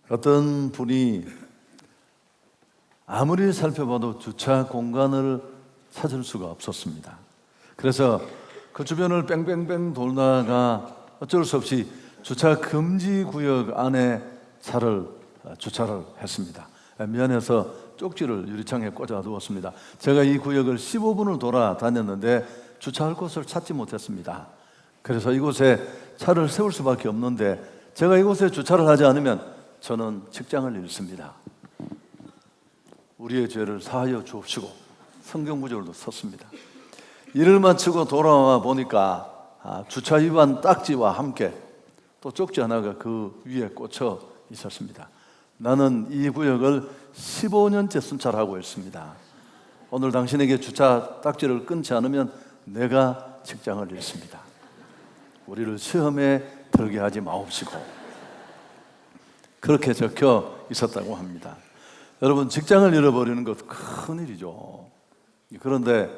어떤 분이 아무리 살펴봐도 주차 공간을 찾을 수가 없었습니다. 그래서 그 주변을 뺑뺑뺑 돌다가 어쩔 수 없이 주차 금지 구역 안에 차를 주차를 했습니다. 미안해서 쪽지를 유리창에 꽂아 두었습니다. 제가 이 구역을 15분을 돌아다녔는데 주차할 곳을 찾지 못했습니다. 그래서 이곳에 차를 세울 수밖에 없는데 제가 이곳에 주차를 하지 않으면 저는 직장을 잃습니다. 우리의 죄를 사하여 주옵시고 성경 구절도 썼습니다. 일을 마치고 돌아와 보니까 주차 위반 딱지와 함께 또 쪽지 하나가 그 위에 꽂혀 있었습니다. 나는 이 구역을 15년째 순찰하고 있습니다. 오늘 당신에게 주차 딱지를 끊지 않으면 내가 직장을 잃습니다. 우리를 시험에 들게 하지 마옵시고. 그렇게 적혀 있었다고 합니다. 여러분, 직장을 잃어버리는 것 큰일이죠. 그런데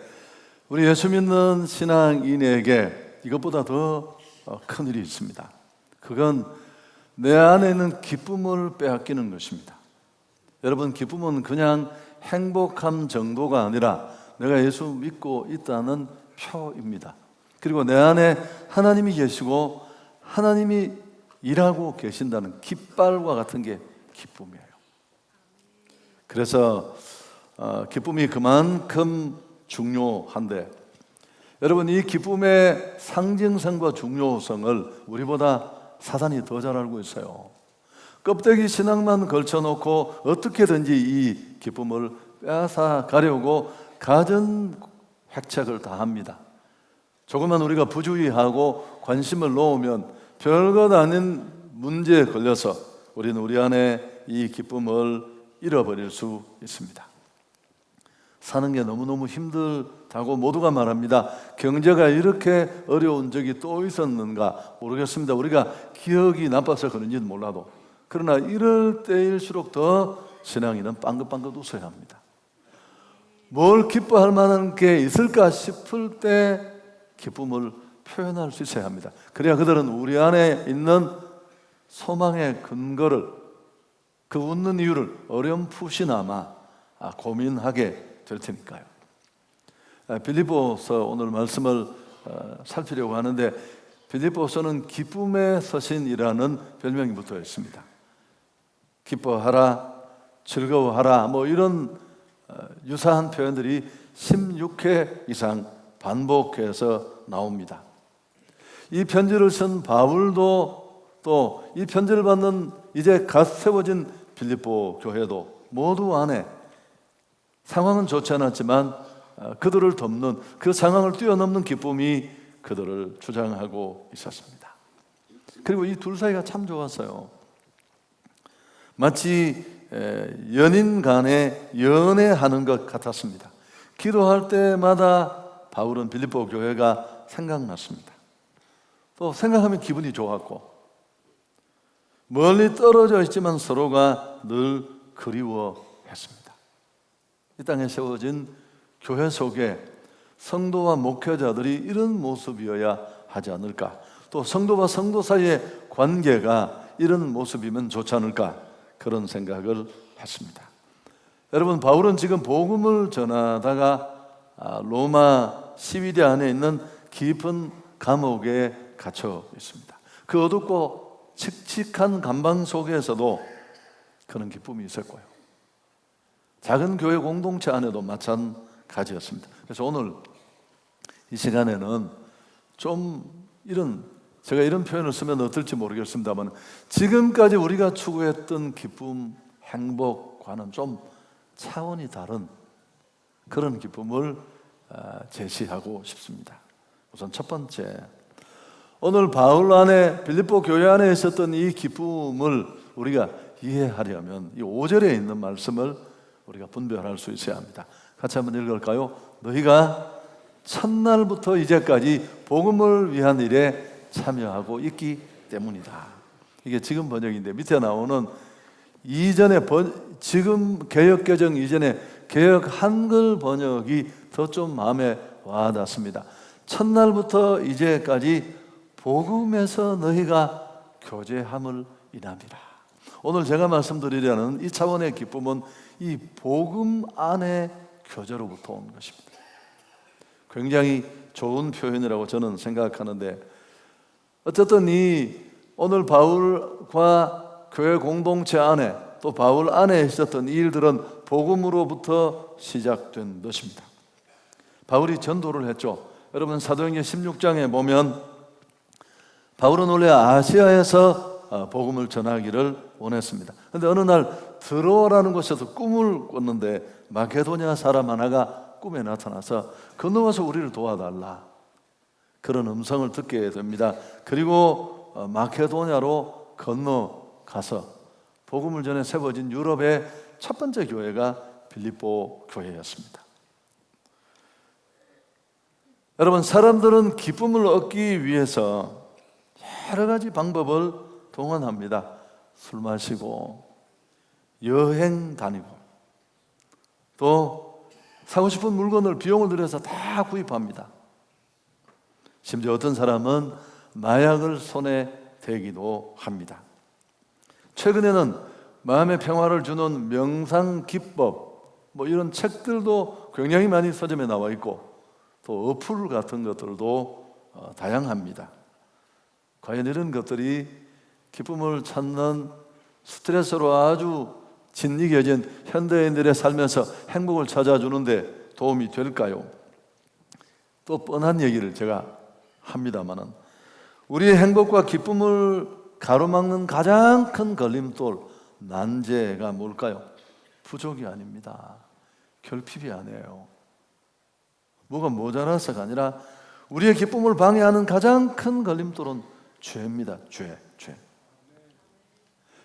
우리 예수 믿는 신앙인에게 이것보다 더 큰일이 있습니다. 그건 내 안에 있는 기쁨을 빼앗기는 것입니다. 여러분, 기쁨은 그냥 행복함 정도가 아니라 내가 예수 믿고 있다는 표입니다. 그리고 내 안에 하나님이 계시고 하나님이 일하고 계신다는 깃발과 같은 게 기쁨이에요. 그래서 기쁨이 그만큼 중요한데, 여러분, 이 기쁨의 상징성과 중요성을 우리보다 사단이 더 잘 알고 있어요. 껍데기 신앙만 걸쳐놓고 어떻게든지 이 기쁨을 빼앗아 가려고 가전획책을 다 합니다. 조금만 우리가 부주의하고 관심을 놓으면 별것 아닌 문제에 걸려서 우리는 우리 안에 이 기쁨을 잃어버릴 수 있습니다. 사는 게 너무너무 힘들다고 모두가 말합니다. 경제가 이렇게 어려운 적이 또 있었는가 모르겠습니다. 우리가 기억이 나빠서 그런지는 몰라도, 그러나 이럴 때일수록 더 신앙인은 빵긋빵긋 웃어야 합니다. 뭘 기뻐할 만한 게 있을까 싶을 때 기쁨을 표현할 수 있어야 합니다. 그래야 그들은 우리 안에 있는 소망의 근거를, 그 웃는 이유를 어렴풋이나마 고민하게 될 테니까요. 빌립보서 오늘 말씀을 살피려고 하는데, 빌립보서는 기쁨의 서신이라는 별명이 붙어 있습니다. 기뻐하라, 즐거워하라, 뭐 이런 유사한 표현들이 16회 이상 반복해서 나옵니다. 이 편지를 쓴 바울도 또 이 편지를 받는 이제 갓 세워진 빌립보 교회도 모두 안에 상황은 좋지 않았지만 그들을 덮는, 그 상황을 뛰어넘는 기쁨이 그들을 주장하고 있었습니다. 그리고 이 둘 사이가 참 좋았어요. 마치 연인 간에 연애하는 것 같았습니다. 기도할 때마다 바울은 빌립보 교회가 생각났습니다. 또 생각하면 기분이 좋았고, 멀리 떨어져 있지만 서로가 늘 그리워했습니다. 이 땅에 세워진 교회 속에 성도와 목회자들이 이런 모습이어야 하지 않을까, 또 성도와 성도 사이의 관계가 이런 모습이면 좋지 않을까, 그런 생각을 했습니다. 여러분, 바울은 지금 복음을 전하다가 로마 시위대 안에 있는 깊은 감옥에 갇혀 있습니다. 그 어둡고 칙칙한 감방 속에서도 그런 기쁨이 있었고요. 작은 교회 공동체 안에도 마찬가지였습니다. 그래서 오늘 이 시간에는 좀 제가 이런 표현을 쓰면 어떨지 모르겠습니다만, 지금까지 우리가 추구했던 기쁨, 행복과는 좀 차원이 다른 그런 기쁨을 제시하고 싶습니다. 우선 첫 번째, 오늘 바울 안에, 빌립보 교회 안에 있었던 이 기쁨을 우리가 이해하려면 이 5절에 있는 말씀을 우리가 분별할 수 있어야 합니다. 같이 한번 읽을까요? 너희가 첫날부터 이제까지 복음을 위한 일에 참여하고 있기 때문이다. 이게 지금 번역인데, 밑에 나오는 지금 개역개정 이전에 개역 한글 번역이 더 좀 마음에 와닿습니다. 첫날부터 이제까지 복음에서 너희가 교제함을 인함이라. 오늘 제가 말씀드리려는 이 차원의 기쁨은 이 복음 안의 교제로부터 온 것입니다. 굉장히 좋은 표현이라고 저는 생각하는데, 어쨌든 이 오늘 바울과 교회 공동체 안에 또 바울 안에 있었던 이 일들은 복음으로부터 시작된 것입니다. 바울이 전도를 했죠. 여러분 사도행전 16장에 보면 바울은 원래 아시아에서 복음을 전하기를 원했습니다. 그런데 어느 날 드로아라는 곳에서 꿈을 꿨는데 마케도냐 사람 하나가 꿈에 나타나서 건너와서 우리를 도와달라, 그런 음성을 듣게 됩니다. 그리고 마케도냐로 건너가서 복음을 전해 세워진 유럽의 첫 번째 교회가 빌립보 교회였습니다. 여러분, 사람들은 기쁨을 얻기 위해서 여러 가지 방법을 동원합니다. 술 마시고 여행 다니고 또 사고 싶은 물건을 비용을 들여서 다 구입합니다. 심지어 어떤 사람은 마약을 손에 대기도 합니다. 최근에는 마음의 평화를 주는 명상 기법, 이런 책들도 굉장히 많이 서점에 나와 있고 또 어플 같은 것들도 다양합니다. 과연 이런 것들이 기쁨을 찾는 스트레스로 아주 진이겨진 현대인들의 삶에서 행복을 찾아주는데 도움이 될까요? 또 뻔한 얘기를 제가 합니다마는 우리의 행복과 기쁨을 가로막는 가장 큰 걸림돌, 난제가 뭘까요? 부족이 아닙니다. 결핍이 아니에요. 뭐가 모자라서가 아니라 우리의 기쁨을 방해하는 가장 큰 걸림돌은 죄입니다. 죄.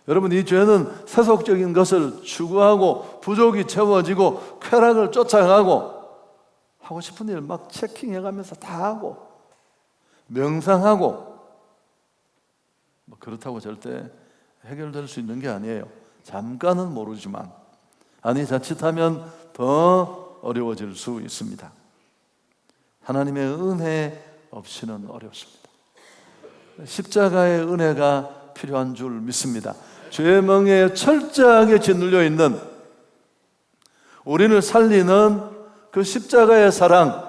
여러분, 이 죄는 세속적인 것을 추구하고 부족이 채워지고 쾌락을 쫓아가고 하고 싶은 일 막 체킹해가면서 다 하고 명상하고 그렇다고 절대 해결될 수 있는 게 아니에요. 잠깐은 모르지만 자칫하면 더 어려워질 수 있습니다. 하나님의 은혜 없이는 어렵습니다. 십자가의 은혜가 필요한 줄 믿습니다. 죄의 멍에에 철저하게 짓눌려 있는 우리를 살리는 그 십자가의 사랑,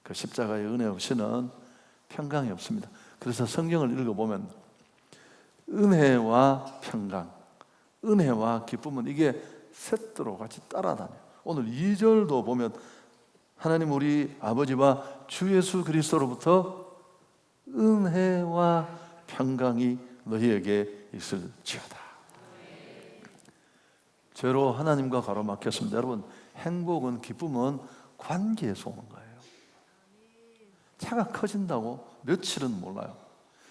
그 십자가의 은혜 없이는 평강이 없습니다. 그래서 성경을 읽어보면 은혜와 평강, 은혜와 기쁨은 이게 셋으로 같이 따라다녀요. 오늘 2절도 보면 하나님 우리 아버지와 주 예수 그리스도로부터 은혜와 평강이 너희에게 있을지어다. 죄로 하나님과 가로막혔습니다. 여러분, 행복은, 기쁨은 관계에서 오는 거예요. 차가 커진다고 며칠은 몰라요.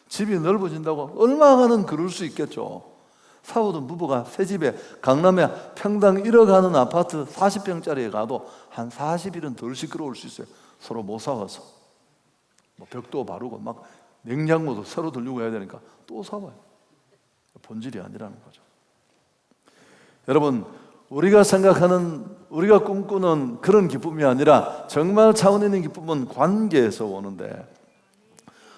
집이 넓어진다고 얼마간은 그럴 수 있겠죠. 사오던 부부가 새 집에 강남에 평당 1억 하는 아파트 40평짜리에 가도 한 40일은 덜 시끄러울 수 있어요. 서로 못 싸워서 벽도 바르고 막 냉장고도 새로 들려고 해야 되니까 또 싸워요. 본질이 아니라는 거죠. 여러분, 우리가 생각하는, 우리가 꿈꾸는 그런 기쁨이 아니라 정말 차원 있는 기쁨은 관계에서 오는데,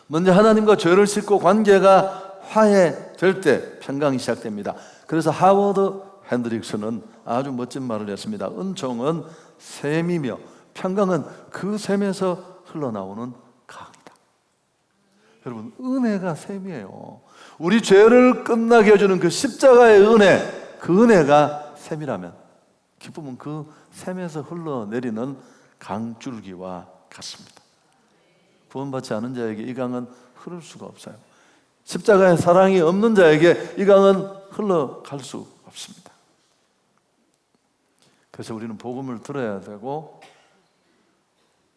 먼저 하나님과 죄를 씻고 관계가 화해될 때 평강이 시작됩니다. 그래서 하워드 핸드릭스는 아주 멋진 말을 했습니다. 은총은 샘이며 평강은 그 샘에서 흘러나오는 강이다. 여러분, 은혜가 샘이에요. 우리 죄를 끝나게 해주는 그 십자가의 은혜, 그 은혜가 샘이라면 기쁨은 그 샘에서 흘러내리는 강줄기와 같습니다. 구원받지 않은 자에게 이 강은 흐를 수가 없어요. 십자가의 사랑이 없는 자에게 이 강은 흘러갈 수 없습니다. 그래서 우리는 복음을 들어야 되고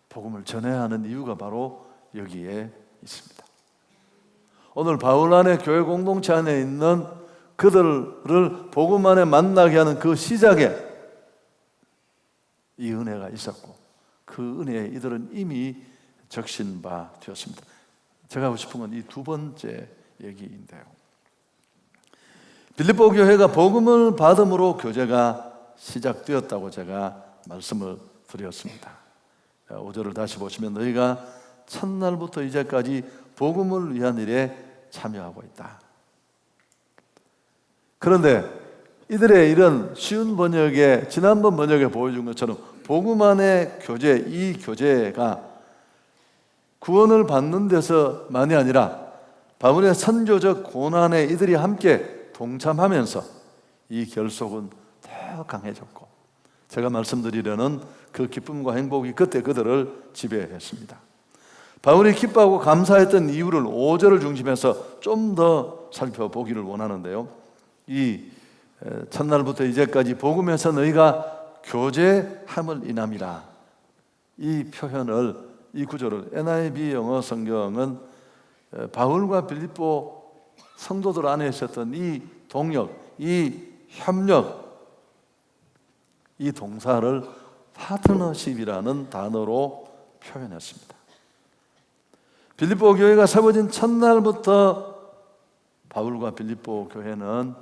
복음을 전해야 하는 이유가 바로 여기에 있습니다. 오늘 바울 안에 교회 공동체 안에 있는 그들을 복음 안에 만나게 하는 그 시작에 이 은혜가 있었고 그 은혜에 이들은 이미 적신 바 되었습니다. 제가 하고 싶은 건 이 두 번째 얘기인데요. 빌립보 교회가 복음을 받음으로 교제가 시작되었다고 제가 말씀을 드렸습니다. 5절을 다시 보시면 너희가 첫날부터 이제까지 복음을 위한 일에 참여하고 있다. 그런데 이들의 이런 쉬운 번역에, 지난번 번역에 보여준 것처럼 복음 안의 교제, 이 교제가 구원을 받는 데서만이 아니라 바울의 선교적 고난에 이들이 함께 동참하면서 이 결속은 더 강해졌고, 제가 말씀드리려는 그 기쁨과 행복이 그때 그들을 지배했습니다. 바울이 기뻐하고 감사했던 이유를 5절을 중심해서 좀 더 살펴보기를 원하는데요, 이 첫날부터 이제까지 복음에서 너희가 교제함을 인함이라, 이 표현을, 이 구절을 NIV 영어 성경은 바울과 빌립보 성도들 안에 있었던 이 동력, 이 협력, 이 동사를 파트너십이라는 단어로 표현했습니다. 빌립보 교회가 세워진 첫날부터 바울과 빌립보 교회는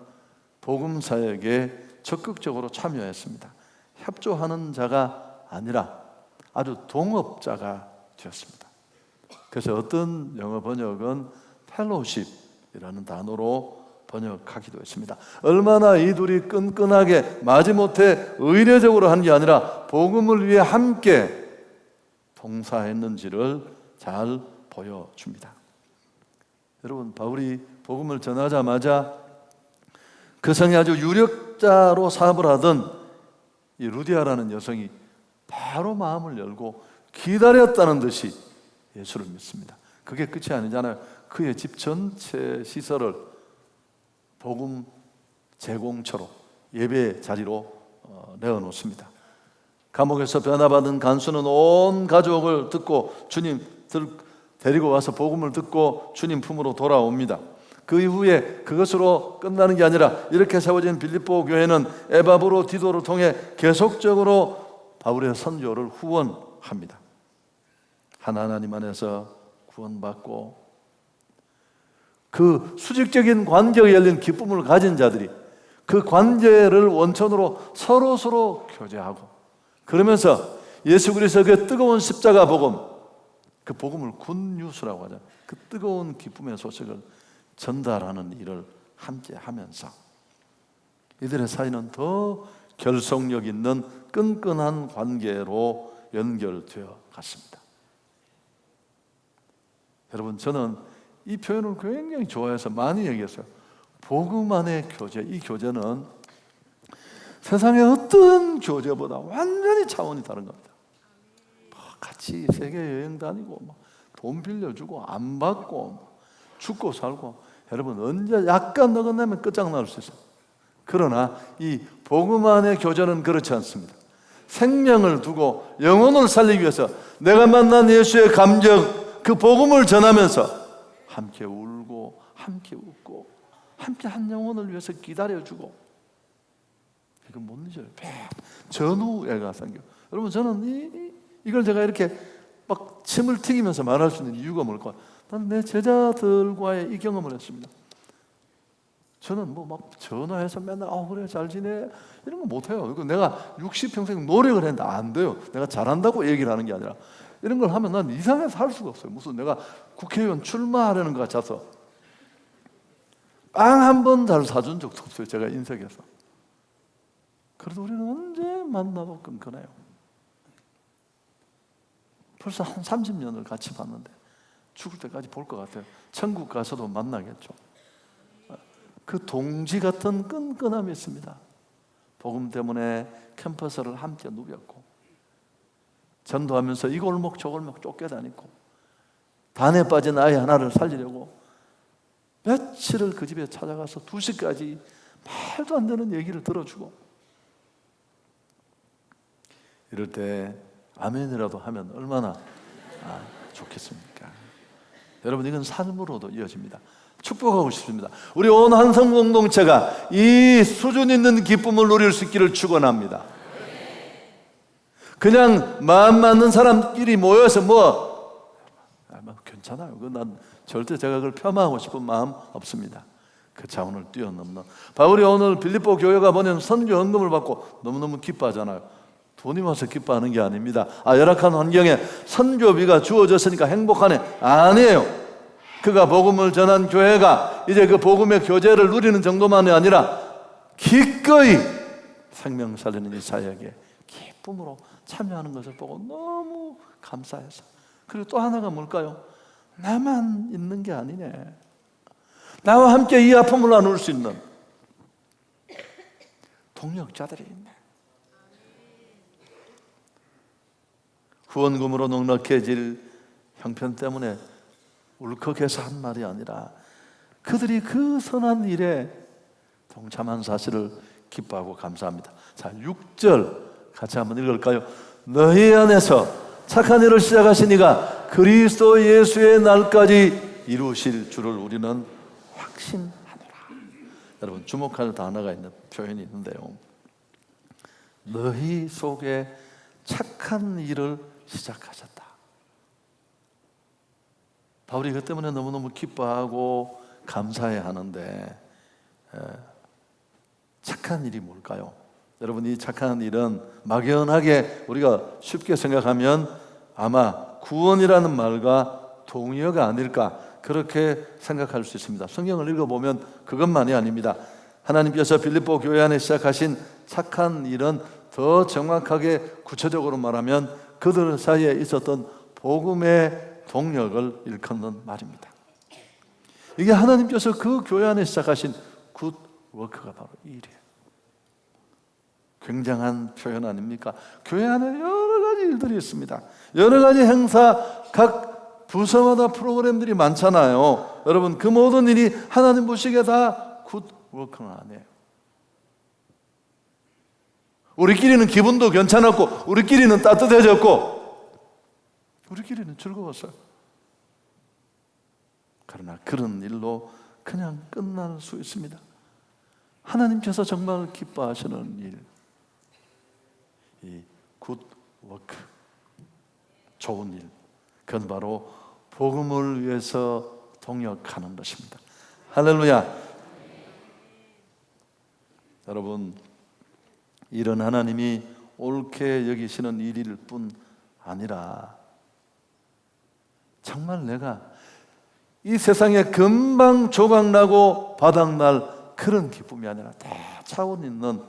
복음 사역에 적극적으로 참여했습니다. 협조하는 자가 아니라 아주 동업자가 되었습니다. 그래서 어떤 영어 번역은 펠로우십이라는 단어로 번역하기도 했습니다. 얼마나 이 둘이 끈끈하게 마지못해 의례적으로 한 게 아니라 복음을 위해 함께 봉사했는지를 잘 보여줍니다. 여러분, 바울이 복음을 전하자마자 그 성에 아주 유력자로 사업을 하던 이 루디아라는 여성이 바로 마음을 열고 기다렸다는 듯이 예수를 믿습니다. 그게 끝이 아니잖아요. 그의 집 전체 시설을 복음 제공처로, 예배 자리로 내어놓습니다. 감옥에서 변화받은 간수는 온 가족을 듣고 데리고 와서 복음을 듣고 주님 품으로 돌아옵니다. 그 이후에 그것으로 끝나는 게 아니라 이렇게 세워진 빌립보 교회는 에바브로 디도를 통해 계속적으로 바울의 선교를 후원합니다. 하나님 안에서 구원받고 그 수직적인 관계에 열린 기쁨을 가진 자들이 그 관계를 원천으로 서로 교제하고, 그러면서 예수 그리스도의 그 뜨거운 십자가 복음, 그 복음을 굿뉴스라고 하죠. 그 뜨거운 기쁨의 소식을 전달하는 일을 함께 하면서 이들의 사이는 더 결속력 있는 끈끈한 관계로 연결되어 갔습니다. 여러분, 저는 이 표현을 굉장히 좋아해서 많이 얘기했어요. 복음 안의 교제, 이 교제는 세상의 어떤 교제보다 완전히 차원이 다른 겁니다. 같이 세계 여행 다니고 돈 빌려주고 안 받고 죽고 살고, 여러분 언제 약간 너긋내면 끝장날 수 있어요. 그러나 이 복음 안의 교제는 그렇지 않습니다. 생명을 두고 영혼을 살리기 위해서 내가 만난 예수의 감정, 그 복음을 전하면서 함께 울고 함께 웃고 함께 한 영혼을 위해서 기다려주고, 이거 못 잊어요. 전후애가 생겨. 여러분, 저는 이걸 제가 이렇게 막 침을 튀기면서 말할 수 있는 이유가 뭘까? 나는 내 제자들과의 이 경험을 했습니다. 저는 막 전화해서 맨날 그래 잘 지내 이런 거 못해요. 내가 60평생 노력을 했는데 안 돼요. 내가 잘한다고 얘기를 하는 게 아니라 이런 걸 하면 난 이상해서 할 수가 없어요. 무슨 내가 국회의원 출마하려는 것 같아서 빵 한 번 잘 사준 적도 없어요. 제가 인생에서. 그래도 우리는 언제 만나도 끈끈해요. 벌써 한 30년을 같이 봤는데 죽을 때까지 볼 것 같아요. 천국 가서도 만나겠죠. 그 동지 같은 끈끈함이 있습니다. 복음 때문에 캠퍼스를 함께 누볐고, 전도하면서 이 골목 저 골목 쫓겨다니고, 단에 빠진 아이 하나를 살리려고 며칠을 그 집에 찾아가서 2시까지 말도 안 되는 얘기를 들어주고, 이럴 때 아멘이라도 하면 얼마나 좋겠습니까? 여러분, 이건 삶으로도 이어집니다. 축복하고 싶습니다. 우리 온 한성 공동체가 이 수준 있는 기쁨을 누릴 수 있기를 축원합니다. 그냥 마음 맞는 사람끼리 모여서 괜찮아요. 난 절대 제가 그걸 폄하하고 싶은 마음 없습니다. 그 차원을 뛰어넘는, 바울이 오늘 빌립보 교회가 보낸 선교 헌금을 받고 너무너무 기뻐하잖아요. 돈이 와서 기뻐하는 게 아닙니다. 열악한 환경에 선교비가 주어졌으니까 행복하네. 아니에요. 그가 복음을 전한 교회가 이제 그 복음의 교제를 누리는 정도만이 아니라 기꺼이 생명 살리는 이 사역에 기쁨으로 참여하는 것을 보고 너무 감사해서, 그리고 또 하나가 뭘까요? 나만 있는 게 아니네. 나와 함께 이 아픔을 나눌 수 있는 동역자들이 있네. 후원금으로 넉넉해질 형편 때문에 울컥해서 한 말이 아니라 그들이 그 선한 일에 동참한 사실을 기뻐하고 감사합니다. 자, 6절 같이 한번 읽을까요? 너희 안에서 착한 일을 시작하신 이가 그리스도 예수의 날까지 이루실 줄을 우리는 확신하노라. 여러분, 주목할 단어가 있는 표현이 있는데요, 너희 속에 착한 일을 시작하셨다. 바울이 그 때문에 너무너무 기뻐하고 감사해 하는데, 착한 일이 뭘까요? 여러분, 이 착한 일은 막연하게 우리가 쉽게 생각하면 아마 구원이라는 말과 동의어가 아닐까, 그렇게 생각할 수 있습니다. 성경을 읽어보면 그것만이 아닙니다. 하나님께서 빌립보 교회 안에 시작하신 착한 일은 더 정확하게 구체적으로 말하면 그들 사이에 있었던 복음의 동력을 일컫는 말입니다. 이게 하나님께서 그 교회 안에 시작하신 굿 워크가 바로 이 일이에요. 굉장한 표현 아닙니까? 교회 안에 여러 가지 일들이 있습니다. 여러 가지 행사, 각 부서마다 프로그램들이 많잖아요. 여러분, 그 모든 일이 하나님 보시기에 다 굿 워크는 아니에요. 우리끼리는 기분도 괜찮았고, 우리끼리는 따뜻해졌고, 우리끼리는 즐거웠어요. 그러나 그런 일로 그냥 끝날 수 있습니다. 하나님께서 정말 기뻐하시는 일, 이 굿 워크, 좋은 일, 그건 바로 복음을 위해서 동역하는 것입니다. 할렐루야. 여러분, 이런 하나님이 옳게 여기시는 일일 뿐 아니라 정말 내가 이 세상에 금방 조각나고 바닥날 그런 기쁨이 아니라 더 차원 있는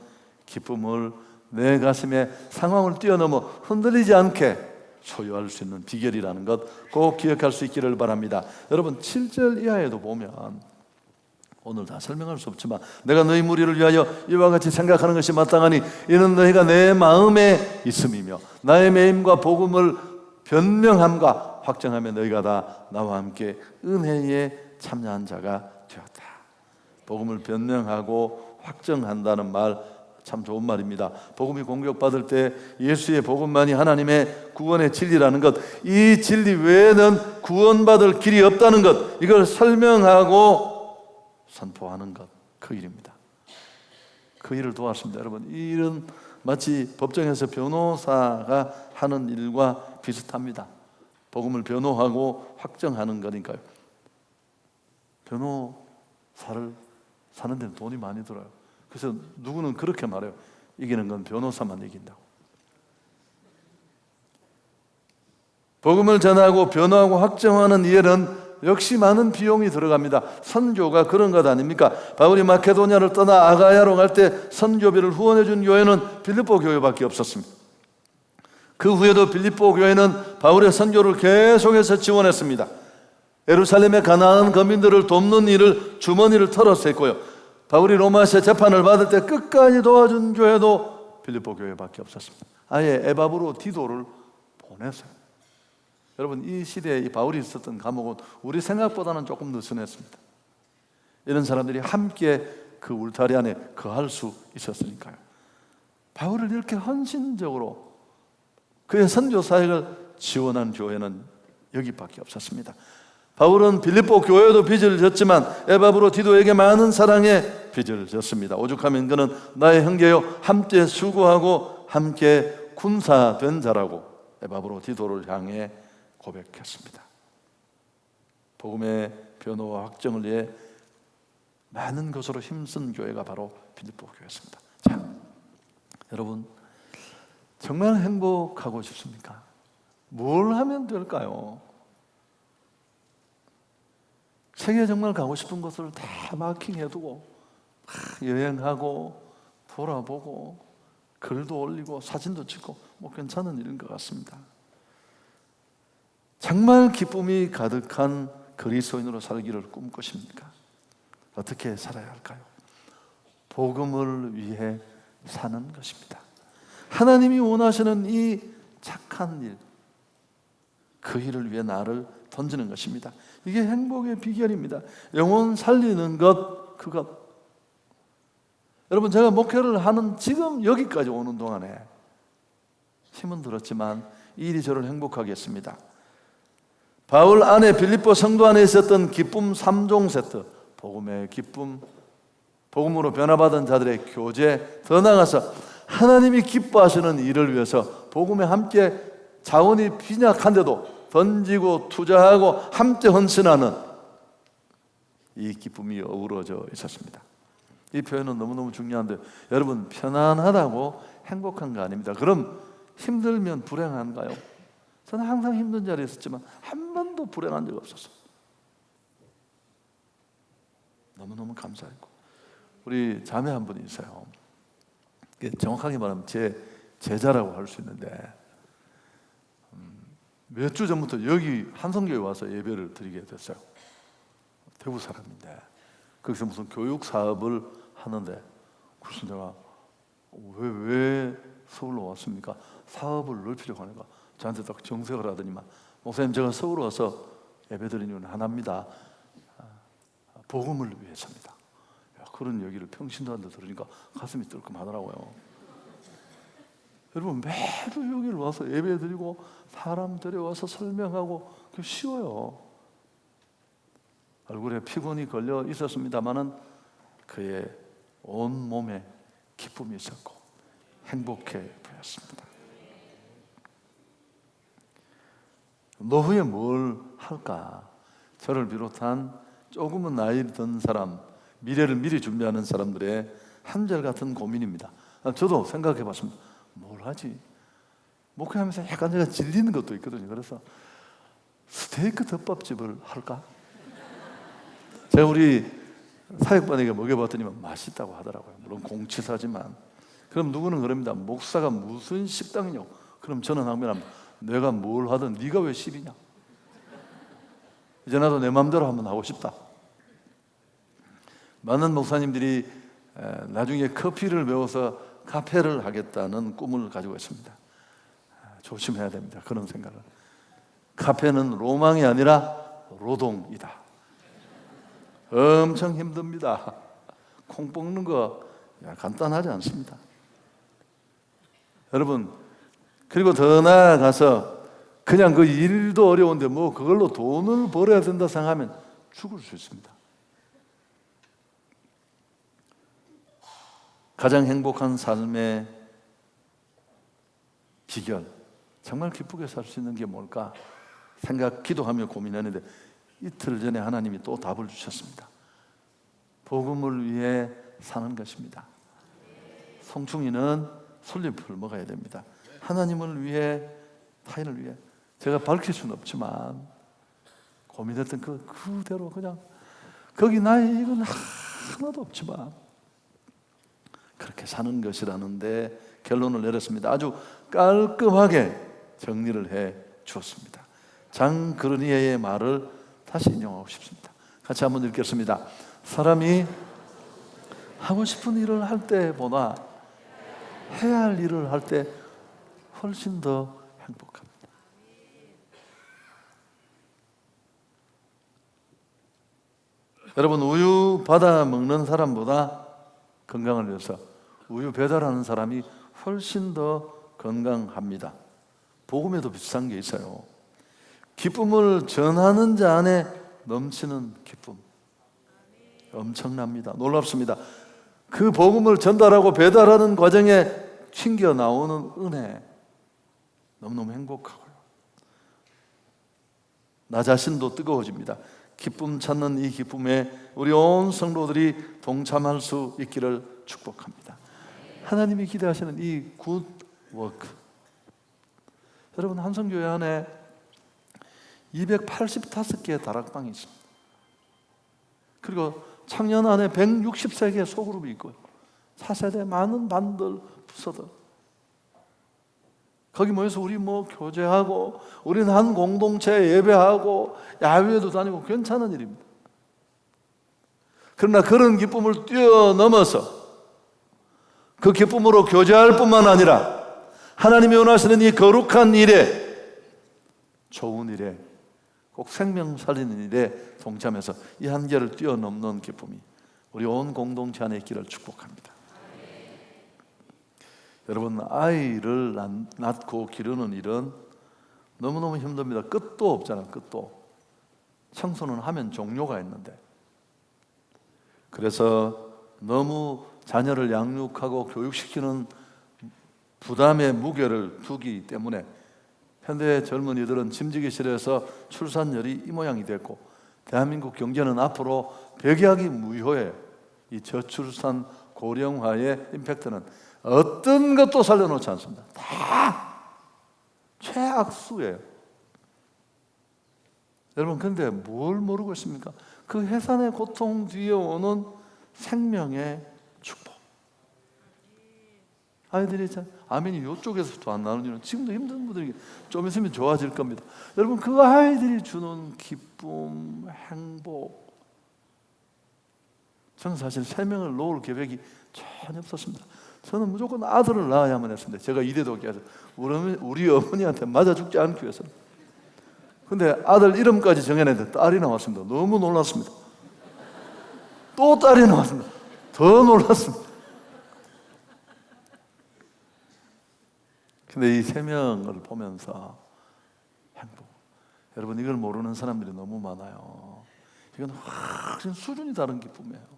기쁨을 내 가슴에 상황을 뛰어넘어 흔들리지 않게 소유할 수 있는 비결이라는 것 꼭 기억할 수 있기를 바랍니다. 여러분, 7절 이하에도 보면, 오늘 다 설명할 수 없지만, 내가 너희 무리를 위하여 이와 같이 생각하는 것이 마땅하니 이는 너희가 내 마음에 있음이며 나의 매임과 복음을 변명함과 확정하며 너희가 다 나와 함께 은혜에 참여한 자가 되었다. 복음을 변명하고 확정한다는 말 참 좋은 말입니다. 복음이 공격받을 때 예수의 복음만이 하나님의 구원의 진리라는 것, 이 진리 외에는 구원받을 길이 없다는 것, 이걸 설명하고 선포하는 것, 그 일입니다. 그 일을 도왔습니다. 여러분, 이 일은 마치 법정에서 변호사가 하는 일과 비슷합니다. 복음을 변호하고 확정하는 거니까요. 변호사를 사는 데는 돈이 많이 들어요. 그래서 누구는 그렇게 말해요. 이기는 건 변호사만 이긴다고. 복음을 전하고 변호하고 확정하는 일은 역시 많은 비용이 들어갑니다. 선교가 그런 것 아닙니까? 바울이 마케도니아를 떠나 아가야로 갈 때 선교비를 후원해 준 교회는 빌립보 교회밖에 없었습니다. 그 후에도 빌립보 교회는 바울의 선교를 계속해서 지원했습니다. 예루살렘의 가난한 거민들을 돕는 일을 주머니를 털어서 했고요. 바울이 로마서 재판을 받을 때 끝까지 도와준 교회도 빌립보 교회밖에 없었습니다. 아예 에바브로 디도를 보냈어요. 여러분, 이 시대에 이 바울이 있었던 감옥은 우리 생각보다는 조금 느슨했습니다. 이런 사람들이 함께 그 울타리 안에 거할 수 있었으니까요. 바울을 이렇게 헌신적으로 그의 선교 사역을 지원한 교회는 여기밖에 없었습니다. 바울은 빌립보 교회도 빚을 졌지만 에바브로 디도에게 많은 사랑의 빚을 졌습니다. 오죽하면 그는 나의 형제여 함께 수고하고 함께 군사된 자라고 에바브로 디도를 향해 고백했습니다. 복음의 변호와 확정을 위해 많은 것으로 힘쓴 교회가 바로 빌립보 교회였습니다. 자, 여러분, 정말 행복하고 싶습니까? 뭘 하면 될까요? 세계에 정말 가고 싶은 곳을 다 마킹해두고 여행하고 돌아보고 글도 올리고 사진도 찍고 괜찮은 일인 것 같습니다. 정말 기쁨이 가득한 그리스도인으로 살기를 꿈꾸십니까? 어떻게 살아야 할까요? 복음을 위해 사는 것입니다. 하나님이 원하시는 이 착한 일, 그 일을 위해 나를 던지는 것입니다. 이게 행복의 비결입니다. 영혼 살리는 것, 그것. 여러분, 제가 목회를 하는 지금 여기까지 오는 동안에 힘은 들었지만 이 일이 저를 행복하게 했습니다. 바울 안에 빌립보 성도 안에 있었던 기쁨 3종 세트, 복음의 기쁨, 복음으로 변화받은 자들의 교제, 더 나아가서 하나님이 기뻐하시는 일을 위해서 복음에 함께 자원이 빈약한데도 던지고 투자하고 함께 헌신하는 이 기쁨이 어우러져 있었습니다. 이 표현은 너무너무 중요한데, 여러분, 편안하다고 행복한 거 아닙니다. 그럼 힘들면 불행한가요? 저는 항상 힘든 자리에 있었지만 한 번도 불행한 적 없었어요. 너무너무 감사했고, 우리 자매 한 분이 있어요. 정확하게 말하면 제 제자라고 할 수 있는데, 몇 주 전부터 여기 한성교회 와서 예배를 드리게 됐어요. 대구 사람인데 거기서 무슨 교육 사업을 하는데, 그래서 내가 왜 서울로 왔습니까? 사업을 넓히려고 하니까 저한테 딱 정색을 하더니만, 목사님, 제가 서울 와서 예배 드리는 이유는 하나입니다. 복음을 위해서입니다. 그런 얘기를 평신도 안 돼 들으니까 가슴이 뜨끔하더라고요. 여러분, 매주 여기를 와서 예배 드리고 사람 데려와서 설명하고, 그게 쉬워요. 얼굴에 피곤이 걸려 있었습니다마는 그의 온 몸에 기쁨이 있었고 행복해 보였습니다. 노후에 뭘 할까? 저를 비롯한 조금은 나이 든 사람, 미래를 미리 준비하는 사람들의 한결같은 고민입니다. 저도 생각해 봤습니다. 뭘 하지? 목회하면서 약간 제가 질리는 것도 있거든요. 그래서 스테이크 덮밥집을 할까? 제가 우리 사역반에게 먹여봤더니 맛있다고 하더라고요. 물론 공치사지만. 그럼 누구는 그럽니다. 목사가 무슨 식당이냐고. 그럼 저는 항변합니다. 내가 뭘 하든 네가 왜 시비냐? 이제 나도 내 마음대로 한번 하고 싶다. 많은 목사님들이 나중에 커피를 배워서 카페를 하겠다는 꿈을 가지고 있습니다. 조심해야 됩니다. 그런 생각을. 카페는 로망이 아니라 노동이다. 엄청 힘듭니다. 콩 볶는 거 간단하지 않습니다. 여러분, 그리고 더 나아가서 그냥 그 일도 어려운데 그걸로 돈을 벌어야 된다 생각하면 죽을 수 있습니다. 가장 행복한 삶의 비결, 정말 기쁘게 살 수 있는 게 뭘까 기도하며 고민했는데, 이틀 전에 하나님이 또 답을 주셨습니다. 복음을 위해 사는 것입니다. 송충이는 솔잎을 먹어야 됩니다. 하나님을 위해, 타인을 위해. 제가 밝힐 수는 없지만 고민했던 그대로 그냥 거기 나의 이건 하나도 없지만 그렇게 사는 것이라는데 결론을 내렸습니다. 아주 깔끔하게 정리를 해 주었습니다. 장 그르니에의 말을 다시 인용하고 싶습니다. 같이 한번 읽겠습니다. 사람이 하고 싶은 일을 할 때보다 해야 할 일을 할 때 훨씬 더 행복합니다. 여러분, 우유 받아 먹는 사람보다 건강을 위해서 우유 배달하는 사람이 훨씬 더 건강합니다. 복음에도 비슷한 게 있어요. 기쁨을 전하는 자 안에 넘치는 기쁨, 엄청납니다. 놀랍습니다. 그 복음을 전달하고 배달하는 과정에 튕겨 나오는 은혜, 너무너무 행복하고요. 나 자신도 뜨거워집니다. 기쁨 찾는 이 기쁨에 우리 온 성도들이 동참할 수 있기를 축복합니다. 하나님이 기대하시는 이 굿 워크, 여러분, 한성교회 안에 285개의 다락방이 있습니다. 그리고 청년 안에 160세 개의 소그룹이 있고요. 4세대 많은 반들, 부서들 거기 모여서 우리 교제하고 우리는 한 공동체 예배하고 야외에도 다니고 괜찮은 일입니다. 그러나 그런 기쁨을 뛰어넘어서 그 기쁨으로 교제할 뿐만 아니라 하나님이 원하시는 이 거룩한 일에, 좋은 일에, 꼭 생명 살리는 일에 동참해서 이 한계를 뛰어넘는 기쁨이 우리 온 공동체 안에 있기를 축복합니다. 여러분, 아이를 낳고 기르는 일은 너무너무 힘듭니다. 끝도 없잖아요. 끝도. 청소는 하면 종료가 있는데, 그래서 너무 자녀를 양육하고 교육시키는 부담의 무게를 두기 때문에 현대 젊은이들은 짐지기 싫어서 출산율이 이 모양이 됐고, 대한민국 경제는 앞으로 백약이 무효해. 이 저출산 고령화의 임팩트는 어떤 것도 살려놓지 않습니다. 다 최악수예요. 여러분, 근데 뭘 모르고 있습니까? 그 해산의 고통 뒤에 오는 생명의 축복. 아이들이 참, 아멘이 이쪽에서부터 안 나오는 이유는 지금도 힘든 분들이 좀 있으면 좋아질 겁니다. 여러분, 그 아이들이 주는 기쁨, 행복, 저는 사실 3명을 놓을 계획이 전혀 없었습니다. 저는 무조건 아들을 낳아야만 했습니다. 제가 이대도기에서 우리 어머니한테 맞아 죽지 않기 위해서. 근데 아들 이름까지 정해냈는데 딸이 나왔습니다. 너무 놀랐습니다. 또 딸이 나왔습니다. 더 놀랐습니다. 근데 이 3명을 보면서 행복. 여러분, 이걸 모르는 사람들이 너무 많아요. 이건 훨씬 수준이 다른 기쁨이에요.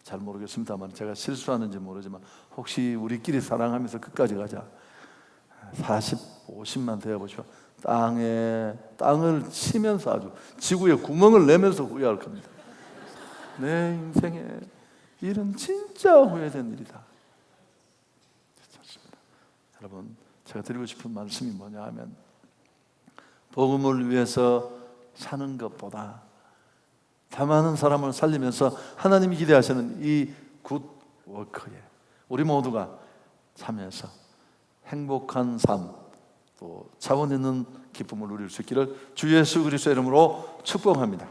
잘 모르겠습니다만, 제가 실수하는지 모르지만 혹시 우리끼리 사랑하면서 끝까지 가자. 40, 50만 되어보십시오. 땅을 치면서 아주 지구에 구멍을 내면서 후회할 겁니다. 내 인생에 일은 진짜 후회된 일이다. 좋습니다. 여러분, 제가 드리고 싶은 말씀이 뭐냐 하면, 복음을 위해서 사는 것보다 더 많은 사람을 살리면서 하나님이 기대하시는 이 굿 워크에 우리 모두가 참여해서 행복한 삶, 또 자원 있는 기쁨을 누릴 수 있기를 주 예수 그리스도의 이름으로 축복합니다.